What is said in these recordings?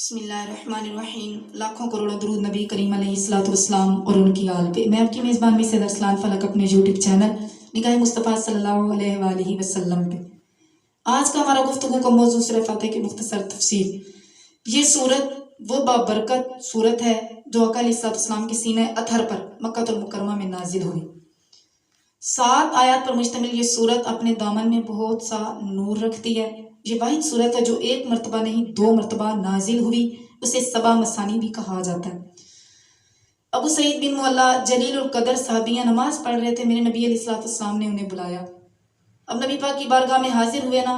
بسم اللہ الرحمن الرحیم۔ لاکھوں کروڑوں درود نبی کریم علیہ الصلوۃ والسلام اور ان کی آل پہ۔ میں آپ کی میزبان میں سید ارسلان فلک اپنے یوٹیوب چینل نگاہ مصطفیٰ صلی اللہ علیہ وآلہ وسلم پہ۔ آج کا ہمارا گفتگو کا موضوع سورہ فاتحہ کی مختصر تفسیر۔ یہ سورت وہ بابرکت سورت ہے جو آقا علیہ السلام کے سینہ اطہر پر مکہ المکرمہ میں نازل ہوئی۔ 7 آیات پر مشتمل یہ سورت اپنے دامن میں بہت سا نور رکھتی ہے۔ یہ واحد سورت ہے جو 1 مرتبہ نہیں 2 مرتبہ نازل ہوئی، اسے سبع مثانی بھی کہا جاتا ہے۔ ابو سعید بن معلا جلیل القدر صحابیہ نماز پڑھ رہے تھے، میرے نبی علیہ السلام نے انہیں بلایا۔ اب نبی پاک کی بارگاہ میں حاضر ہوئے نا،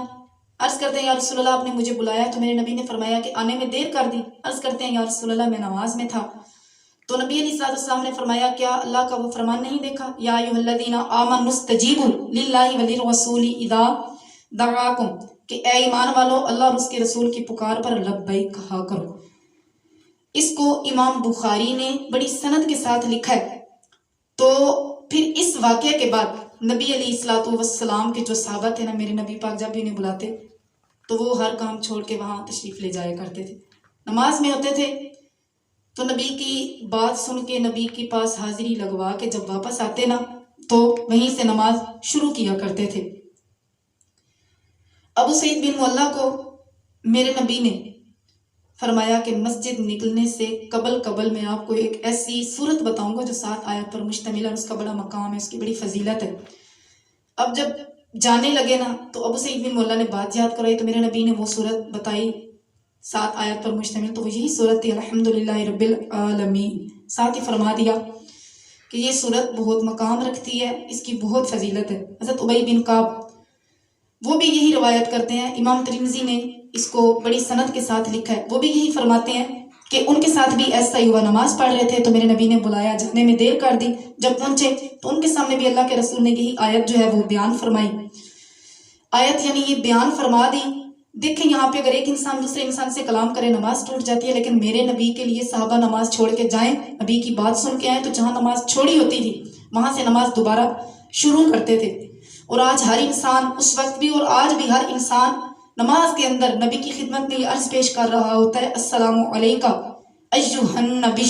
عرض کرتے ہیں یا رسول اللہ آپ نے مجھے بلایا، تو میرے نبی نے فرمایا کہ آنے میں دیر کر دی۔ عرض کرتے ہیں یا رسول اللہ میں نماز میں تھا۔ تو نبی علیہ السلام نے فرمایا کیا اللہ کا وہ فرمان نہیں دیکھا، یا ایھا الذین آمنوا استجیبوا للہ وللرسول اذا دعاکم، کہ اے ایمان والو اللہ اور اس کے رسول کی پکار پر لبیک کہا کرو۔ اس کو امام بخاری نے بڑی سند کے ساتھ لکھا ہے۔ تو پھر اس واقعے کے بعد نبی علیہ السلام کے جو صحابہ تھے نا، میرے نبی پاک جب بھی انہیں بلاتے تو وہ ہر کام چھوڑ کے وہاں تشریف لے جایا کرتے تھے، نماز میں ہوتے تھے تو نبی کی بات سن کے نبی کے پاس حاضری لگوا کے جب واپس آتے نا تو وہیں سے نماز شروع کیا کرتے تھے۔ ابو سعید بن معلا کو میرے نبی نے فرمایا کہ مسجد نکلنے سے قبل میں آپ کو ایک ایسی صورت بتاؤں گا جو 7 آیات پر مشتمل ہے، اور اس کا بڑا مقام ہے، اس کی بڑی فضیلت ہے۔ اب جب جانے لگے نا تو ابو سعید بن معلا نے بات یاد کرائی تو میرے نبی نے وہ صورت بتائی 7 آیات پر مشتمل، تو وہ یہی صورت تھی الحمدللہ رب العالمین۔ ساتھ ہی فرما دیا کہ یہ صورت بہت مقام رکھتی ہے، اس کی بہت فضیلت ہے۔ حضرت ابی بن کعب وہ بھی یہی روایت کرتے ہیں، امام ترمذی نے اس کو بڑی سند کے ساتھ لکھا ہے، وہ بھی یہی فرماتے ہیں کہ ان کے ساتھ بھی ایسا ہی ہوا، نماز پڑھ رہے تھے تو میرے نبی نے بلایا، جانے میں دیر کر دی، جب پہنچے تو ان کے سامنے بھی اللہ کے رسول نے یہی آیت جو ہے وہ بیان فرمائی۔ آیت یعنی یہ بیان فرما دی۔ دیکھیں یہاں پہ اگر ایک انسان دوسرے انسان سے کلام کرے نماز ٹوٹ جاتی ہے، لیکن میرے نبی کے لیے صحابہ نماز چھوڑ کے جائیں، نبی کی بات سن کے آئیں، تو جہاں نماز چھوڑی ہوتی تھی وہاں سے نماز دوبارہ شروع کرتے تھے۔ اور آج ہر انسان، اس وقت بھی اور آج بھی ہر انسان نماز کے اندر نبی کی خدمت میں یہ عرض پیش کر رہا ہوتا ہے السلام علیکہ ایھا النبی۔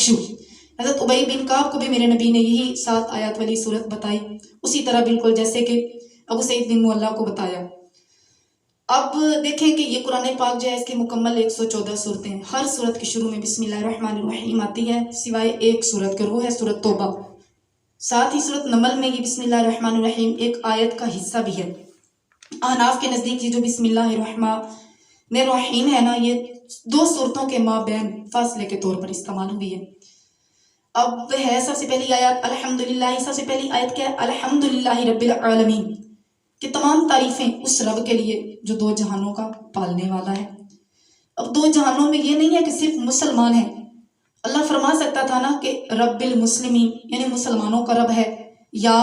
حضرت ابی بن کعب کو بھی میرے نبی نے یہی 7 آیات والی صورت بتائی، اسی طرح بالکل جیسے کہ ابو سعید بن معلا کو بتایا۔ اب دیکھیں کہ یہ قرآن پاک جو ہے اس کے مکمل 114 صورتیں ہیں، ہر صورت کے شروع میں بسم اللہ الرحمن الرحیم آتی ہے سوائے ایک صورت کے، وہ ہے صورت توبہ۔ ساتھ ہی صورت نمل میں یہ بسم اللہ الرحمن الرحیم ایک آیت کا حصہ بھی ہے۔ احناف کے نزدیک یہ جو بسم اللہ الرحمن الرحیم ہے نا، یہ 2 صورتوں کے مابین فاصلے کے طور پر استعمال ہوئی ہے۔ اب ہے سب سے پہلی آیت الحمدللہ، سب سے پہلی آیت کیا ہے الحمدللہ رب العالمین، کہ تمام تعریفیں اس رب کے لیے جو 2 جہانوں کا پالنے والا ہے۔ اب 2 جہانوں میں یہ نہیں ہے کہ صرف مسلمان ہیں، اللہ فرما سکتا تھا نا کہ رب المسلمین یعنی مسلمانوں کا رب ہے، یا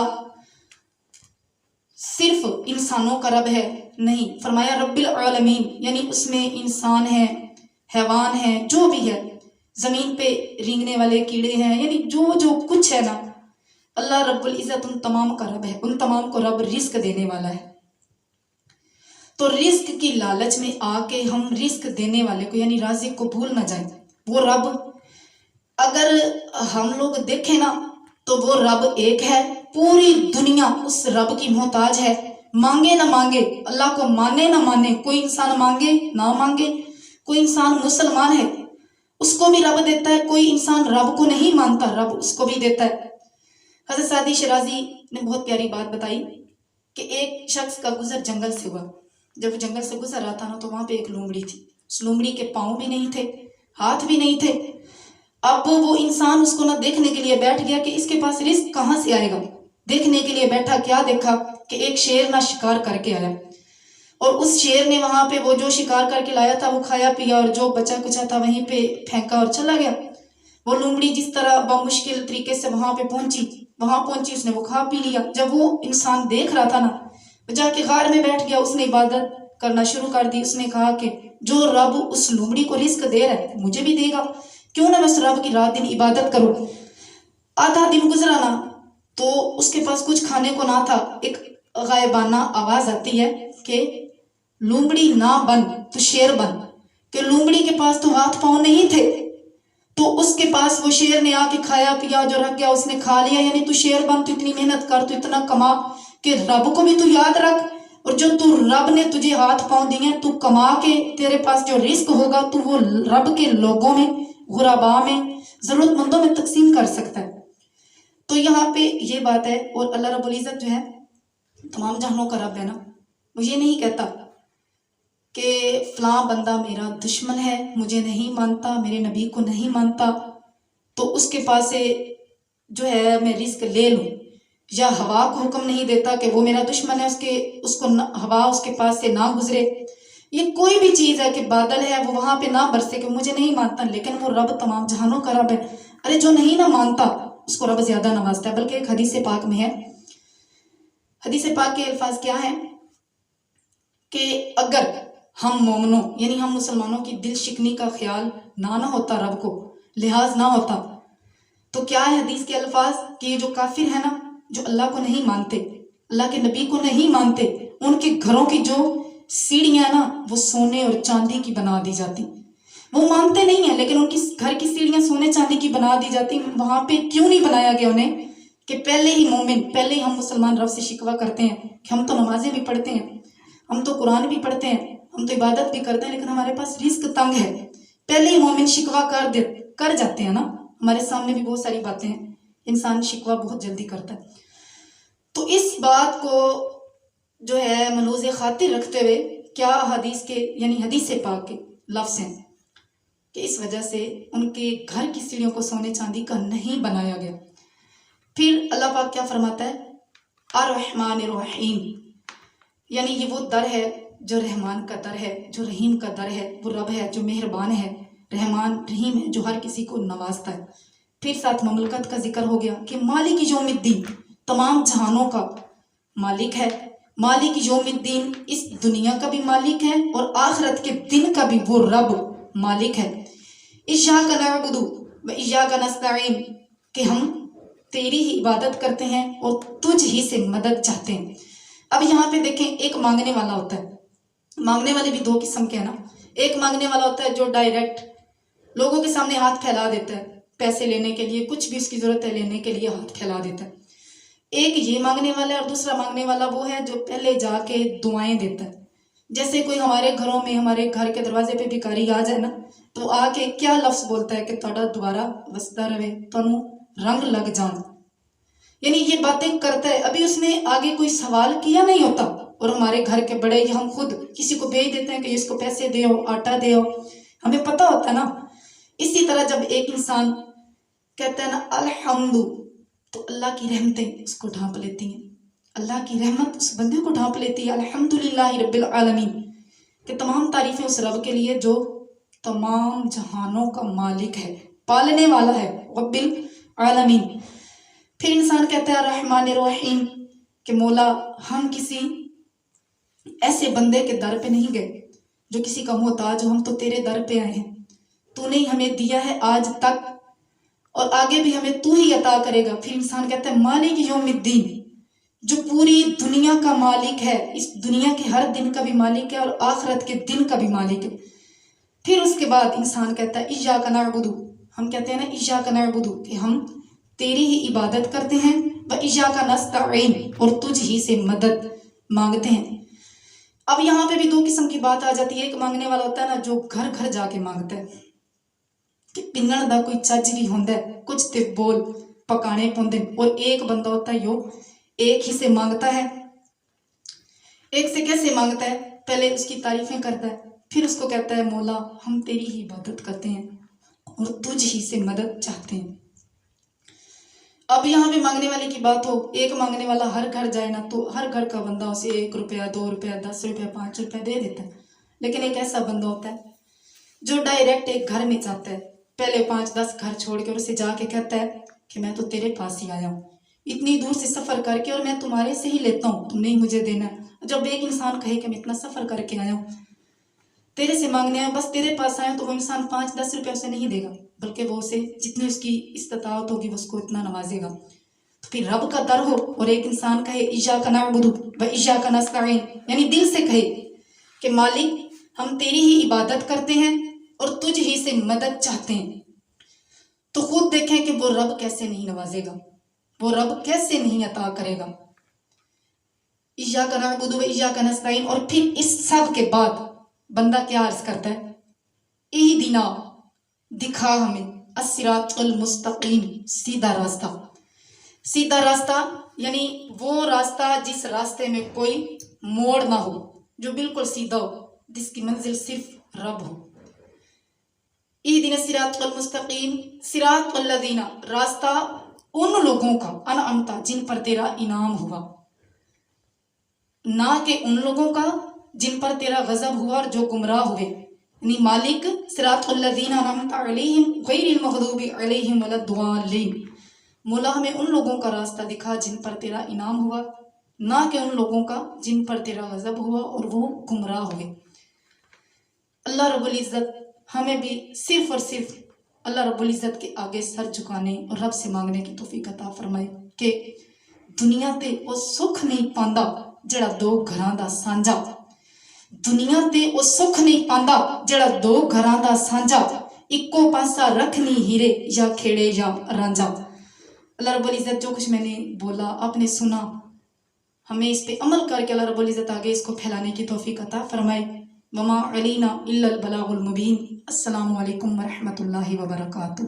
صرف انسانوں کا رب ہے، نہیں، فرمایا رب العالمین یعنی اس میں انسان ہے، حیوان ہے، جو بھی ہے، زمین پہ رینگنے والے کیڑے ہیں، یعنی جو کچھ ہے نا، اللہ رب العزت ان تمام کا رب ہے، ان تمام کو رب رزق دینے والا ہے۔ تو رزق کی لالچ میں آ کے ہم رزق دینے والے کو یعنی رازق کو بھول نہ جائیں۔ وہ رب اگر ہم لوگ دیکھیں نا تو وہ رب ایک ہے، پوری دنیا اس رب کی محتاج ہے، مانگے نہ مانگے، اللہ کو مانے نہ مانے، کوئی انسان مانگے نہ مانگے، کوئی انسان مسلمان ہے اس کو بھی رب دیتا ہے، کوئی انسان رب کو نہیں مانتا رب اس کو بھی دیتا ہے۔ حضرت سعدی شرازی نے بہت پیاری بات بتائی کہ ایک شخص کا گزر جنگل سے ہوا، جب وہ جنگل سے گزر رہا تھا نا تو وہاں پہ ایک لومڑی تھی، اس لومڑی کے پاؤں بھی نہیں تھے، ہاتھ بھی نہیں تھے۔ اب وہ انسان اس کو نہ دیکھنے کے لیے بیٹھ گیا کہ اس کے پاس رزق کہاں سے آئے گا، دیکھنے کے لیے بیٹھا، کیا دیکھا کہ ایک شیر نہ شکار کر کے آیا، اور اس شیر نے وہاں پہ وہ جو شکار کر کے لایا تھا وہ کھایا پیا، اور جو بچا کچا تھا وہیں پہ پھینکا اور چلا گیا۔ وہ لومڑی جس طرح بمشکل طریقے سے وہاں پہنچی اس نے وہ کھا پی لیا۔ جب وہ انسان دیکھ رہا تھا نا، جا کے غار میں بیٹھ گیا، اس نے عبادت کرنا شروع کر دی۔ اس نے کہا کہ جو رب اس لومڑی کو رزق دے رہا ہے مجھے بھی دے گا، کیوں نہ میں اس رب کی رات دن عبادت کروں۔ آدھا دن گزرا نا تو اس کے پاس کچھ کھانے کو نہ تھا، ایک غائبانہ آواز آتی ہے کہ لومڑی نہ بن تو شیر بن، کہ لومڑی کے پاس تو ہاتھ پاؤں نہیں تھے، تو اس کے پاس وہ شیر نے آ کے کھایا پیا، جو رکھ گیا اس نے کھا لیا. یعنی تو شیر بن، تو اتنی محنت کر، تو اتنا کما کہ رب کو بھی تو یاد رکھ، اور جو تو رب نے تجھے ہاتھ پاؤں دیے تو کما کے تیرے پاس جو رزق ہوگا تو وہ رب کے لوگوں میں، غرباء میں، ضرورت مندوں میں تقسیم کر سکتا ہے. تو یہاں پہ یہ بات ہے. اور اللہ رب العزت جو ہے تمام جہانوں کا رب ہے نا، وہ یہ نہیں کہتا کہ فلاں بندہ میرا دشمن ہے، مجھے نہیں مانتا، میرے نبی کو نہیں مانتا، تو اس کے پاس سے جو ہے میں رزق لے لوں. یا ہوا کو حکم نہیں دیتا کہ وہ میرا دشمن ہے، اس کو ہوا اس کے پاس سے نہ گزرے. یہ کوئی بھی چیز ہے کہ بادل ہے وہ وہاں پہ نہ برسے کہ مجھے نہیں مانتا، لیکن وہ رب تمام جہانوں کا رب ہے. ارے جو نہیں نہ مانتا اس کو رب زیادہ نوازتا ہے. بلکہ ایک حدیث پاک میں ہے، حدیث پاک کے الفاظ کیا ہیں کہ اگر ہم مومنوں یعنی ہم مسلمانوں کی دل شکنی کا خیال نہ ہوتا، رب کو لحاظ نہ ہوتا، تو کیا ہے حدیث کے الفاظ کہ یہ جو کافر ہے نا، جو اللہ کو نہیں مانتے، اللہ کے نبی کو نہیں مانتے، ان کے گھروں کی جو سیڑھیاں نا وہ سونے اور چاندی کی بنا دی جاتی. وہ مانتے نہیں ہیں لیکن ان کی گھر کی سیڑھیاں سونے چاندی کی بنا دی جاتی. وہاں پہ کیوں نہیں بنایا گیا انہیں کہ پہلے ہی مومن، پہلے ہی ہم مسلمان رب سے شکوہ کرتے ہیں کہ ہم تو نمازیں بھی پڑھتے ہیں، ہم تو قرآن بھی پڑھتے ہیں، ہم تو عبادت بھی کرتے ہیں، لیکن ہمارے پاس رزق تنگ ہے. پہلے ہی مومن شکوہ کر جاتے ہیں نا. ہمارے سامنے بھی بہت ساری باتیں ہیں، انسان شکوہ بہت جلدی کرتا ہے. تو اس بات کو جو ہے ملحوظ خاطر رکھتے ہوئے کیا حدیث کے یعنی حدیث پاک کے لفظ ہیں کہ اس وجہ سے ان کے گھر کی سیڑھیوں کو سونے چاندی کا نہیں بنایا گیا. پھر اللہ پاک کیا فرماتا ہے؟ الرحمن الرحیم، یعنی یہ وہ در ہے جو رحمان کا در ہے، جو رحیم کا در ہے. وہ رب ہے جو مہربان ہے، رحمان رحیم ہے، جو ہر کسی کو نوازتا ہے. پھر ساتھ مملکت کا ذکر ہو گیا کہ مالک یوم الدین، تمام جہانوں کا مالک ہے. مالک یوم الدین، اس دنیا کا بھی مالک ہے اور آخرت کے دن کا بھی وہ رب مالک ہے. ایاک نعبد و ایاک نستعین، کہ ہم تیری ہی عبادت کرتے ہیں اور تجھ ہی سے مدد چاہتے ہیں. اب یہاں پہ دیکھیں، ایک مانگنے والا ہوتا ہے. مانگنے والے بھی دو قسم کے ہیں نا. ایک مانگنے والا ہوتا ہے جو ڈائریکٹ لوگوں کے سامنے ہاتھ پھیلا دیتا ہے، پیسے لینے کے لیے، کچھ بھی اس کی ضرورت ہے لینے کے لیے ہاتھ پھیلا دیتا ہے. ایک یہ مانگنے والا ہے، اور دوسرا مانگنے والا وہ ہے جو پہلے جا کے دعائیں دیتا ہے. جیسے کوئی ہمارے گھروں میں، ہمارے گھر کے دروازے پہ بھکاری آ جائے نا، تو آ کے کیا لفظ بولتا ہے کہ تھوڑا دوبارہ وسدا رہے، تنوں رنگ لگ جان. یعنی یہ باتیں کرتا ہے، ابھی اس نے آگے کوئی سوال کیا نہیں ہوتا. اور ہمارے گھر کے بڑے ہم خود کسی کو بھیج دیتے ہیں کہ اس کو پیسے دے ہو، آٹا دے ہو، ہمیں پتہ ہوتا ہے نا. اسی طرح جب ایک انسان کہتا ہے نا الحمد، تو اللہ کی رحمتیں اس کو ڈھانپ لیتی ہیں، اللہ کی رحمت اس بندے کو ڈھانپ لیتی ہے. الحمدللہ رب العالمین، کہ تمام تعریفیں اس رب کے لیے جو تمام جہانوں کا مالک ہے، پالنے والا ہے، رب العالمین. پھر انسان کہتا ہے الرحمن الرحیم، کہ مولا ہم کسی ایسے بندے کے در پہ نہیں گئے جو کسی کا محتاج ہو، ہم تو تیرے در پہ آئے ہیں. تو نے ہمیں دیا ہے آج تک اور آگے بھی ہمیں تو ہی عطا کرے گا. پھر انسان کہتا ہے مالک یوم الدین، جو پوری دنیا کا مالک ہے، اس دنیا کے ہر دن کا بھی مالک ہے اور آخرت کے دن کا بھی مالک ہے. پھر اس کے بعد انسان کہتا ہے ایاک نعبد، ہم کہتے ہیں نا ایاک نعبد، کہ ہم تیری ہی عبادت کرتے ہیں، و ایاک نستعین، اور تجھ ہی سے مدد مانگتے ہیں. اب یہاں پہ بھی دو قسم کی بات آ جاتی ہے. ایک مانگنے والا ہوتا ہے نا جو گھر گھر جا کے مانگتا ہے کہ پنن دا کوئی چج بھی ہوندا ہے، کچھ تے بول پکانے پوندے. اور ایک بندہ ہوتا ہے جو ایک ہی سے مانگتا ہے. ایک سے کیسے مانگتا ہے؟ پہلے اس کی تعریفیں کرتا ہے، پھر اس کو کہتا ہے مولا ہم تیری ہی عبادت کرتے ہیں اور تجھ ہی سے مدد چاہتے ہیں. اب یہاں پہ مانگنے والے کی بات ہو، ایک مانگنے والا ہر گھر جائے نا تو ہر گھر کا بندہ اسے 1 روپیہ 2 روپیہ 10 روپیہ 5 روپیہ دے دیتا ہے. لیکن ایک ایسا بندہ ہوتا ہے جو ڈائریکٹ ایک گھر میں جاتا ہے، پہلے 5-10 گھر چھوڑ کے، اور اسے جا کے کہتا ہے کہ میں تو تیرے پاس ہی آیا ہوں، اتنی دور سے سفر کر کے، اور میں تمہارے سے ہی لیتا ہوں، تم نے ہی مجھے دینا ہے. جب ایک انسان کہے کہ میں اتنا سفر کر کے آیا ہوں، تیرے سے مانگنے آیا، بس تیرے پاس آیا، تو وہ انسان 5-10 روپیہ اسے نہیں دے گا، بلکہ وہ اسے جتنی اس کی استطاعت ہوگی وہ اس کو اتنا نوازے گا. تو پھر رب کا در ہو اور ایک انسان کہے ایاک نعبد و ایاک نستعین، یعنی دل سے کہے کہ مالک ہم تیری ہی عبادت کرتے ہیں اور تجھ ہی سے مدد چاہتے ہیں، تو خود دیکھیں کہ وہ رب کیسے نہیں نوازے گا، وہ رب کیسے نہیں عطا کرے گا۔ ایاک نعبد و ایاک نستعین، اور پھر اس سب کے بعد بندہ کیا عرض کرتا ہے؟ اہدنا، دکھا ہمیں، الصراط المستقیم، سیدھا راستہ۔ سیدھا راستہ یعنی وہ راستہ جس راستے میں کوئی موڑ نہ ہو، جو بالکل سیدھا ہو، جس کی منزل صرف رب ہو۔ اہدنا الصراط المستقیم صراط الذین، راستہ ان لوگوں کا، انعمت، جن پر تیرا انعام ہوا، نہ کہ ان لوگوں کا جن پر تیرا غضب ہوا اور جو گمراہ ہوئے۔ یعنی مالک صراط الذین انعمت علیہم غیر المغضوب علیہم ولا الضالین، مولا ہمیں ان لوگوں کا راستہ دکھا جن پر تیرا انعام ہوا، نہ کہ ان لوگوں کا جن پر تیرا غضب ہوا اور وہ گمراہ ہوئے۔ اللہ رب العزت ہمیں بھی صرف اور صرف اللہ رب العزت کے آگے سر جھکانے اور رب سے مانگنے کی توفیق عطا فرمائے کہ دنیا تے وہ سکھ نہیں پاندا جڑا دو گھراں دا سانجا، دنیا تے وہ سکھ نہیں پاندا جڑا دو گھراں دا سانجا، اکو پاسا رکھنی ہیرے یا کھیڑے یا رانجا۔ اللہ رب العزت جو کچھ میں نے بولا آپ نے سنا، ہمیں اس پہ عمل کر کے اللہ رب العزت آگے اس کو پھیلانے کی توفیق عطا فرمائے۔ وما علینا الا البلاغ المبین۔ السلام علیکم ورحمۃ اللہ وبرکاتہ۔